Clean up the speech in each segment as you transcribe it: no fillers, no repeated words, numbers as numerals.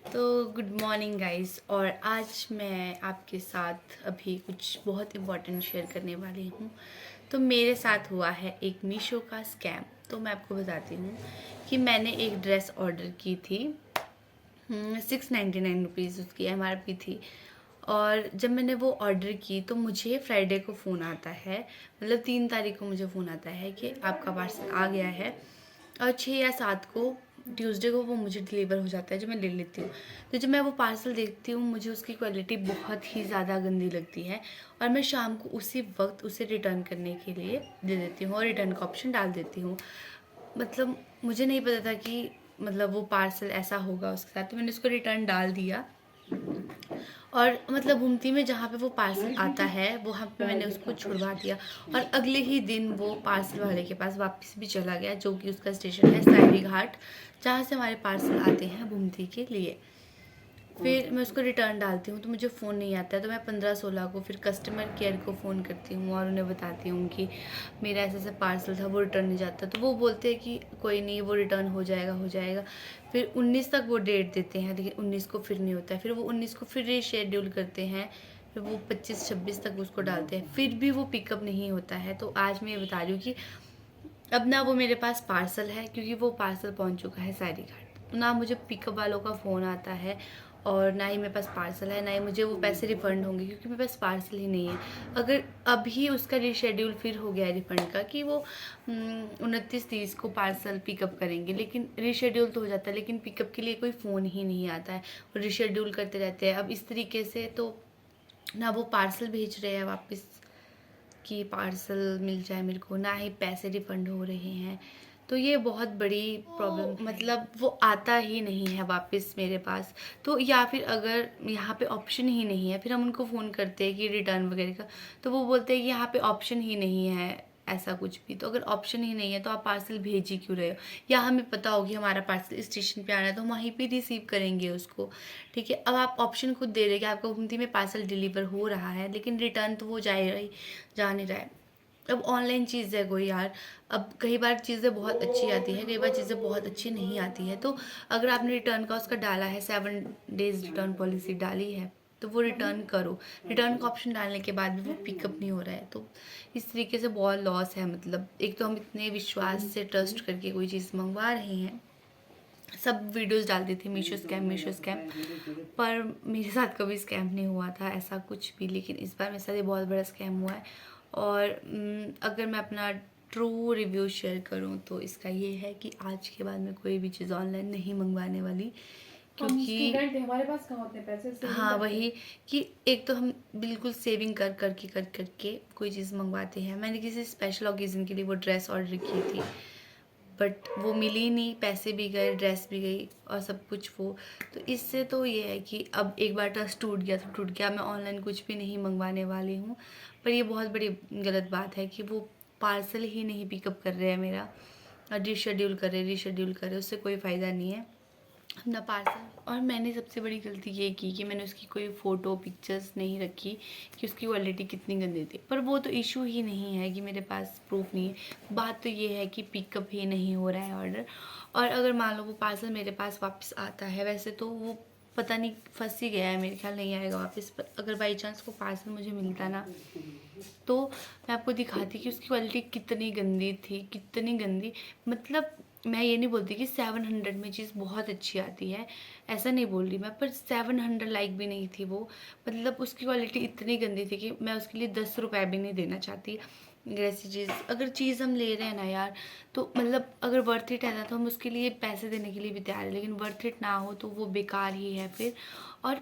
तो good morning guys. और आज मैं आपके साथ अभी कुछ बहुत इम्पोर्टेंट शेयर करने वाली हूँ। तो मेरे साथ हुआ है एक मीशो का स्कैम। तो मैं आपको बताती हूँ कि मैंने एक ड्रेस ऑर्डर की थी। 699 रुपीज़ उसकी MRP थी। और जब मैंने वो ऑर्डर की तो मुझे फ्राइडे को फ़ोन आता है, मतलब 3 तारीख को मुझे फ़ोन आता है कि आपका पार्सल आ गया है। और 6 या 7 को ट्यूसडे को वो मुझे डिलीवर हो जाता है, जो मैं ले लेती हूँ। तो जब मैं वो पार्सल देखती हूँ मुझे उसकी क्वालिटी बहुत ही ज़्यादा गंदी लगती है। और मैं शाम को उसी वक्त उसे रिटर्न करने के लिए दे देती हूँ और रिटर्न का ऑप्शन डाल देती हूँ। मतलब मुझे नहीं पता था कि मतलब वो पार्सल ऐसा होगा उसके साथ, तो मैंने उसको रिटर्न डाल दिया। और मतलब घूमती में जहाँ पे वो पार्सल आता है वहाँ पे मैंने उसको छुड़वा दिया। और अगले ही दिन वो पार्सल वाले के पास वापस भी चला गया, जो कि उसका स्टेशन है सायरी घाट, जहाँ से हमारे पार्सल आते हैं घूमती के लिए। फिर मैं उसको रिटर्न डालती हूँ तो मुझे फ़ोन नहीं आता है, तो मैं 15-16 को फिर कस्टमर केयर को फ़ोन करती हूँ और उन्हें बताती हूँ कि मेरा ऐसा ऐसा पार्सल था, वो रिटर्न नहीं जाता। तो वो बोलते हैं कि कोई नहीं, वो रिटर्न हो जाएगा हो जाएगा। फिर 19 तक वो डेट देते हैं, लेकिन 19 को फिर नहीं होता है। फिर वो 19 को फिर रीशेड्यूल करते हैं। फिर वो 25-26 तक उसको डालते हैं, फिर भी वो पिकअप नहीं होता है। तो आज मैं ये बता रही हूँ कि अब ना वो मेरे पास पार्सल है, क्योंकि वो पार्सल पहुंच चुका है सायरी घाट। ना मुझे पिकअप वालों का फ़ोन आता है और ना ही मेरे पास पार्सल है, ना ही मुझे वो पैसे रिफ़ंड होंगे, क्योंकि मेरे पास पार्सल ही नहीं है। अगर अभी उसका रीशेड्यूल फिर हो गया है रिफ़ंड का कि वो 29-30 को पार्सल पिकअप करेंगे, लेकिन रीशेड्यूल तो हो जाता है लेकिन पिकअप के लिए कोई फ़ोन ही नहीं आता है। और रीशेड्यूल करते रहते हैं। अब इस तरीके से तो ना वो पार्सल भेज रहे हैं वापस कि पार्सल मिल जाए मेरे को, ना ही पैसे रिफंड हो रहे हैं। तो ये बहुत बड़ी प्रॉब्लम, मतलब वो आता ही नहीं है वापस मेरे पास। तो या फिर अगर यहाँ पे ऑप्शन ही नहीं है, फिर हम उनको फ़ोन करते हैं कि रिटर्न वगैरह का, तो वो बोलते हैं कि यहाँ पे ऑप्शन ही नहीं है ऐसा कुछ भी। तो अगर ऑप्शन ही नहीं है तो आप पार्सल भेज ही क्यों रहे हो? या हमें पता होगी हमारा पार्सल स्टेशन पे आना है तो हम वहीं पे रिसीव करेंगे उसको। ठीक है, अब आप ऑप्शन खुद दे रहे हैं कि आपका गुमती में पार्सल डिलीवर हो रहा है, लेकिन रिटर्न तो वो जा नहीं रहा है। अब ऑनलाइन चीज़ है कोई यार। अब कई बार चीज़ें बहुत अच्छी आती है, कई बार चीज़ें बहुत अच्छी नहीं आती है। तो अगर आपने रिटर्न का उसका डाला है, 7 डेज रिटर्न पॉलिसी डाली है, तो वो रिटर्न करो। रिटर्न का ऑप्शन डालने के बाद भी वो पिकअप नहीं हो रहा है, तो इस तरीके से बहुत लॉस है। मतलब एक तो हम इतने विश्वास से ट्रस्ट करके कोई चीज़ मंगवा रहे हैं, सब वीडियोस डालती थी मीशो स्कैम मीशो स्कैम, पर मेरे साथ कभी स्कैम नहीं हुआ था ऐसा कुछ भी। लेकिन इस बार मेरे साथ ये बहुत बड़ा स्कैम हुआ है। और अगर मैं अपना ट्रू रिव्यू शेयर करूं तो इसका ये है कि आज के बाद मैं कोई भी चीज़ ऑनलाइन नहीं मंगवाने वाली, क्योंकि स्टूडेंट है, हमारे पास कहाँ होते हैं पैसे सेविंग हाँ करते हैं। वही, कि एक तो हम बिल्कुल सेविंग कर करके कोई चीज़ मंगवाते हैं। मैंने किसी स्पेशल ओकेज़न के लिए वो ड्रेस ऑर्डर की थी, बट वो मिली नहीं, पैसे भी गए, ड्रेस भी गई और सब कुछ वो। तो इससे तो ये है कि अब एक बार ट्रस्ट टूट गया तो टूट गया। मैं ऑनलाइन कुछ भी नहीं मंगवाने वाली हूँ। पर ये बहुत बड़ी गलत बात है कि वो पार्सल ही नहीं पिकअप कर रहे हैं मेरा, और रीशेड्यूल कर रहे, उससे कोई फ़ायदा नहीं है अपना पार्सल। और मैंने सबसे बड़ी गलती ये की कि मैंने उसकी कोई फ़ोटो पिक्चर्स नहीं रखी कि उसकी क्वालिटी कितनी गंदी थी। पर वो तो इशू ही नहीं है कि मेरे पास प्रूफ नहीं है, बात तो ये है कि पिकअप ही नहीं हो रहा है ऑर्डर। और अगर मान लो वो पार्सल मेरे पास वापस आता है, वैसे तो वो पता नहीं फंस ही गया है, मेरे ख्याल नहीं आएगा वापस। पर अगर बाई चांस वो पार्सल मुझे मिलता ना, तो मैं आपको दिखाती कि उसकी क्वालिटी कितनी गंदी थी, कितनी गंदी। मतलब मैं ये नहीं बोलती कि 700 में चीज़ बहुत अच्छी आती है, ऐसा नहीं बोल रही मैं, पर 700 लाइक भी नहीं थी वो। मतलब उसकी क्वालिटी इतनी गंदी थी कि मैं उसके लिए 10 रुपये भी नहीं देना चाहती। अगर ऐसी चीज़, अगर चीज़ हम ले रहे हैं ना यार, तो मतलब अगर वर्थ इट है ना तो हम उसके लिए पैसे देने के लिए भी तैयार है, लेकिन वर्थ इट ना हो तो वो बेकार ही है फिर। और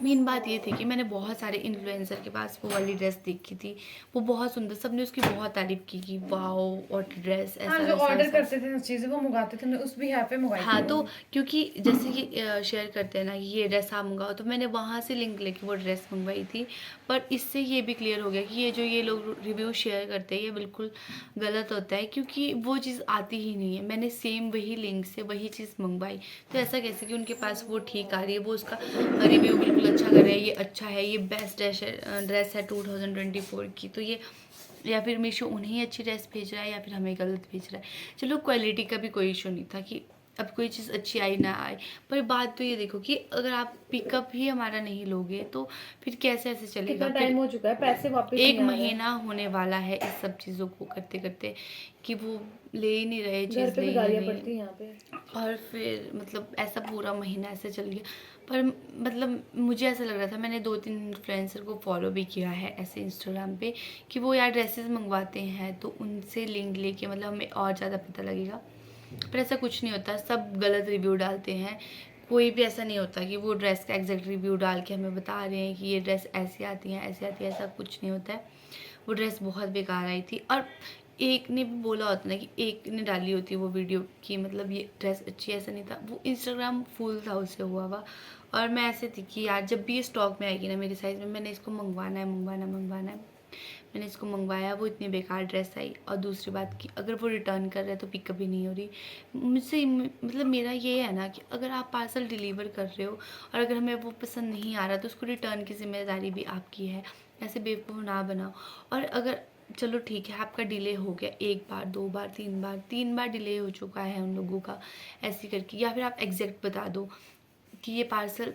मेन बात ये थी कि मैंने बहुत सारे इन्फ्लुएंसर के पास वो वाली ड्रेस देखी थी, वो बहुत सुंदर, सबने उसकी बहुत तारीफ़ की कि वाओ व्हाट ड्रेस, हाँ, ऐसा जो वैसा ऑर्डर वैसा। करते थे चीज़ें वो मंगाते थे, उस भी यहाँ पे मंगाई थी हाँ, तो मैंने। क्योंकि जैसे कि शेयर करते हैं ना कि ये ड्रेस आप मंगाओ, तो मैंने वहाँ से लिंक लेके वो ड्रेस मंगवाई थी। पर इससे ये भी क्लियर हो गया कि ये जो ये लोग रिव्यू शेयर करते हैं ये बिल्कुल गलत होता है, क्योंकि वो चीज़ आती ही नहीं है। मैंने सेम वही लिंक से वही चीज़ मंगवाई, तो ऐसा कैसे कि उनके पास वो ठीक आ रही है, वो उसका रिव्यू बिल्कुल अच्छा कर रहे हैं, ये अच्छा है, ये बेस्ट ड्रेस है 2024 की। तो ये, या फिर मीशो उन्हें अच्छी ड्रेस भेज रहा है या फिर हमें गलत भेज रहा है। चलो क्वालिटी का भी कोई इशू नहीं था कि अब कोई चीज़ अच्छी आई ना आए। पर बात तो ये देखो कि अगर आप पिकअप ही हमारा नहीं लोगे तो फिर कैसे ऐसे कितना चलेगा। टाइम फिर हो चुका है, पैसे वापस नहीं एक आ रहे महीना होने वाला है इस सब चीज़ों को करते करते कि वो ले ही नहीं रहे, घर चीज़ पे ले भी ही नहीं गालियाँ रहे। पड़ती हैं यहाँ पे। और फिर मतलब ऐसा पूरा महीना ऐसे चल गया। पर मतलब मुझे ऐसा लग रहा था, मैंने 2-3 इन्फ्लुएंसर को फॉलो भी किया है ऐसे इंस्टाग्राम पे कि वो यार ड्रेसेस मंगवाते हैं तो उनसे लिंक लेके मतलब हमें और ज़्यादा पता लगेगा। पर ऐसा कुछ नहीं होता, सब गलत रिव्यू डालते हैं। कोई भी ऐसा नहीं होता कि वो ड्रेस का एग्जैक्ट रिव्यू डाल के हमें बता रहे हैं कि ये ड्रेस ऐसी आती है ऐसी आती है, ऐसा कुछ नहीं होता है। वो ड्रेस बहुत बेकार आई थी और एक ने भी बोला होता ना कि एक ने डाली होती वो वीडियो कि मतलब ये ड्रेस अच्छी है, ऐसा नहीं था। वो इंस्टाग्राम फुल था उससे हुआ हुआ। और मैं ऐसे थी कि यार जब भी ये स्टॉक में आएगी ना मेरे साइज़ में, मैंने इसको मंगवाना है मंगवाना मंगवाना है। मैंने इसको मंगवाया, वो इतनी बेकार ड्रेस आई। और दूसरी बात कि अगर वो रिटर्न कर रहे हैं तो पिकअप भी नहीं हो रही। मुझसे मतलब मेरा ये है ना कि अगर आप पार्सल डिलीवर कर रहे हो और अगर हमें वो पसंद नहीं आ रहा तो उसको रिटर्न की ज़िम्मेदारी भी आपकी है। ऐसे बेवकूफ़ ना बनाओ। और अगर चलो ठीक है आपका डिले हो गया 1 बार 2 बार 3 बार डिले हो चुका है उन लोगों का ऐसे करके, या फिर आप एग्जैक्ट बता दो कि ये पार्सल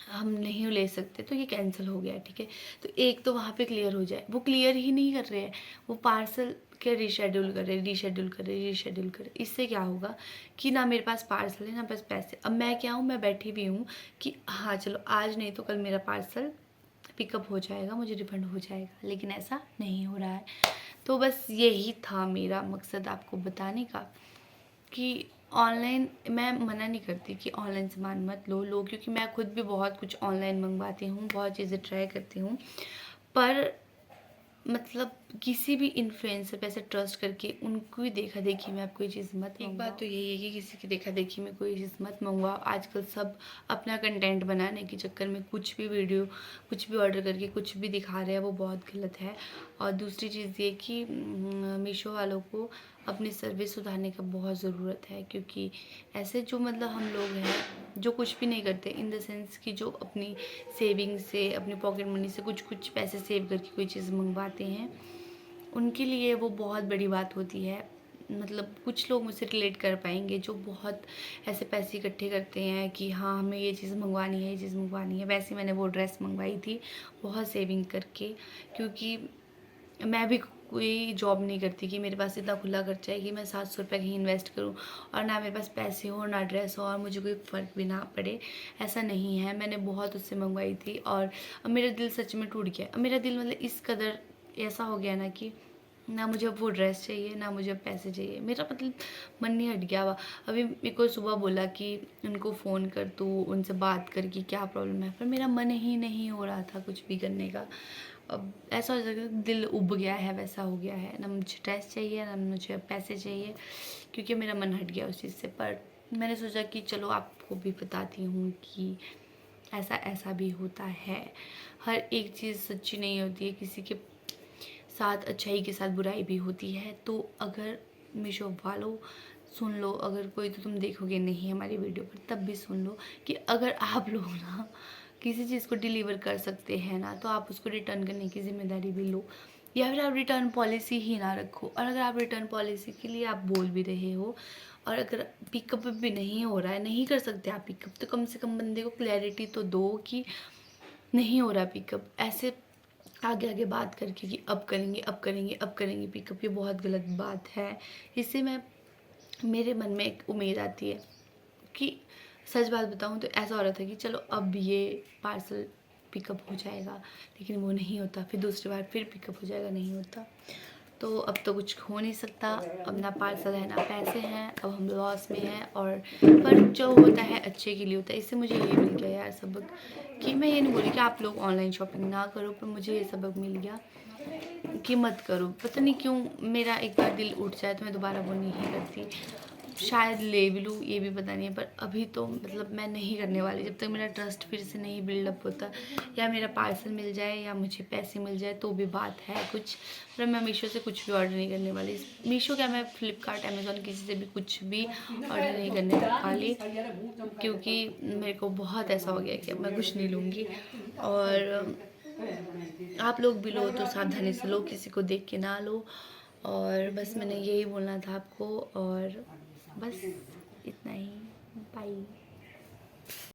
हम नहीं ले सकते तो ये कैंसिल हो गया, ठीक है। तो एक तो वहाँ पे क्लियर हो जाए। वो क्लियर ही नहीं कर रहे हैं, वो पार्सल के रीशेड्यूल कर रहे रीशेड्यूल कर रहे रीशेड्यूल कर रहे। इससे क्या होगा कि ना मेरे पास पार्सल है ना बस पैसे। अब मैं क्या हूँ, मैं बैठी भी हूँ कि हाँ चलो आज नहीं तो कल मेरा पार्सल पिकअप हो जाएगा, मुझे रिफंड हो जाएगा, लेकिन ऐसा नहीं हो रहा है। तो बस यही था मेरा मकसद आपको बताने का कि ऑनलाइन मैं मना नहीं करती कि ऑनलाइन सामान मत लो क्योंकि मैं खुद भी बहुत कुछ ऑनलाइन मंगवाती हूँ, बहुत चीज़ें ट्राई करती हूँ। पर मतलब किसी भी इन्फ्लुएंसर पे ऐसे ट्रस्ट करके उनको ही देखा देखी में आप कोई चीज़ मत मंगवाओ। एक बात तो यही है कि किसी की देखा देखी में कोई चीज़ मत मंगवाओ। आजकल सब अपना कंटेंट बनाने के चक्कर में कुछ भी वीडियो कुछ भी ऑर्डर करके कुछ भी दिखा रहे हैं, वो बहुत गलत है। और दूसरी चीज़ ये कि मीशो वालों को अपनी सर्विस सुधारने का बहुत ज़रूरत है, क्योंकि ऐसे जो मतलब हम लोग हैं जो कुछ भी नहीं करते इन द सेंस कि जो अपनी सेविंग से अपनी पॉकेट मनी से कुछ कुछ पैसे सेव करके कोई चीज़ मंगवाते हैं, उनके लिए वो बहुत बड़ी बात होती है। मतलब कुछ लोग मुझसे रिलेट कर पाएंगे जो बहुत ऐसे पैसे इकट्ठे करते हैं कि हाँ हमें ये चीज़ मंगवानी है, ये चीज़ मंगवानी है। वैसे मैंने वो ड्रेस मंगवाई थी बहुत सेविंग करके, क्योंकि मैं भी कोई जॉब नहीं करती कि मेरे पास इतना खुला खर्चा है कि मैं 700 रुपये कहीं इन्वेस्ट करूं और ना मेरे पास पैसे हो ना ड्रेस हो और मुझे कोई फ़र्क भी ना पड़े। ऐसा नहीं है, मैंने बहुत उससे मंगवाई थी और अब मेरा दिल सच में टूट गया। अब मेरा दिल मतलब इस कदर ऐसा हो गया ना कि ना मुझे अब वो ड्रेस चाहिए ना मुझे अब पैसे चाहिए। मेरा मतलब मन नहीं हट गया हुआ। अभी मेरे को सुबह बोला कि उनको फ़ोन कर, तू उनसे बात कर कि क्या प्रॉब्लम है, पर मेरा मन ही नहीं हो रहा था कुछ भी करने का। अब ऐसा हो जाता है दिल उब गया है, वैसा हो गया है, ना मुझे ड्रेस चाहिए ना मुझे पैसे चाहिए, क्योंकि मेरा मन हट गया उस चीज़ से। पर मैंने सोचा कि चलो आपको भी बताती हूँ कि ऐसा ऐसा भी होता है। हर एक चीज़ सच्ची नहीं होती है, किसी के साथ अच्छाई के साथ बुराई भी होती है। तो अगर मीशो वालों सुन लो, अगर कोई तो तुम देखोगे नहीं हमारी वीडियो पर तब भी सुन लो कि अगर आप लोग ना किसी चीज़ को डिलीवर कर सकते हैं ना तो आप उसको रिटर्न करने की ज़िम्मेदारी भी लो, या फिर आप रिटर्न पॉलिसी ही ना रखो। और अगर आप रिटर्न पॉलिसी के लिए आप बोल भी रहे हो और अगर पिकअप भी नहीं हो रहा है, नहीं कर सकते आप पिकअप, तो कम से कम बंदे को क्लैरिटी तो दो कि नहीं हो रहा पिकअप। ऐसे आगे आगे बात करके कि अब करेंगे अब करेंगे अब करेंगे पिकअप, ये बहुत गलत बात है। इससे मेरे मन में एक उम्मीद आती है कि सच बात बताऊं तो ऐसा हो रहा था कि चलो अब ये पार्सल पिकअप हो जाएगा, लेकिन वो नहीं होता। फिर दूसरी बार फिर पिकअप हो जाएगा, नहीं होता। तो अब तो कुछ हो नहीं सकता, अब ना पार्सल है ना पैसे हैं, अब हम लॉस में हैं। और पर जो होता है अच्छे के लिए होता है। इससे मुझे ये मिल गया यार सबक कि मैं ये नहीं बोली कि आप लोग ऑनलाइन शॉपिंग ना करो, पर मुझे ये सबक मिल गया कि मत करो। पता नहीं क्यों मेरा एक बार दिल उठ जाए तो मैं दोबारा वो नहीं करती। शायद ले भी लूँ, ये भी पता नहीं है, पर अभी तो मतलब मैं नहीं करने वाली जब तक मेरा ट्रस्ट फिर से नहीं बिल्डअप होता। या मेरा पार्सल मिल जाए या मुझे पैसे मिल जाए तो भी बात है कुछ, पर मैं मीशो से कुछ भी ऑर्डर नहीं करने वाली। मीशो क्या, मैं फ्लिपकार्ट अमेज़ॉन किसी से भी कुछ भी ऑर्डर नहीं करने वाली, क्योंकि मेरे को बहुत ऐसा हो गया कि अब मैं कुछ नहीं लूँगी। और आप लोग भी लो तो सावधानी से लो, किसी को देख के ना लो। और बस मैंने यही बोलना था आपको। और बस इतना ही, बाय।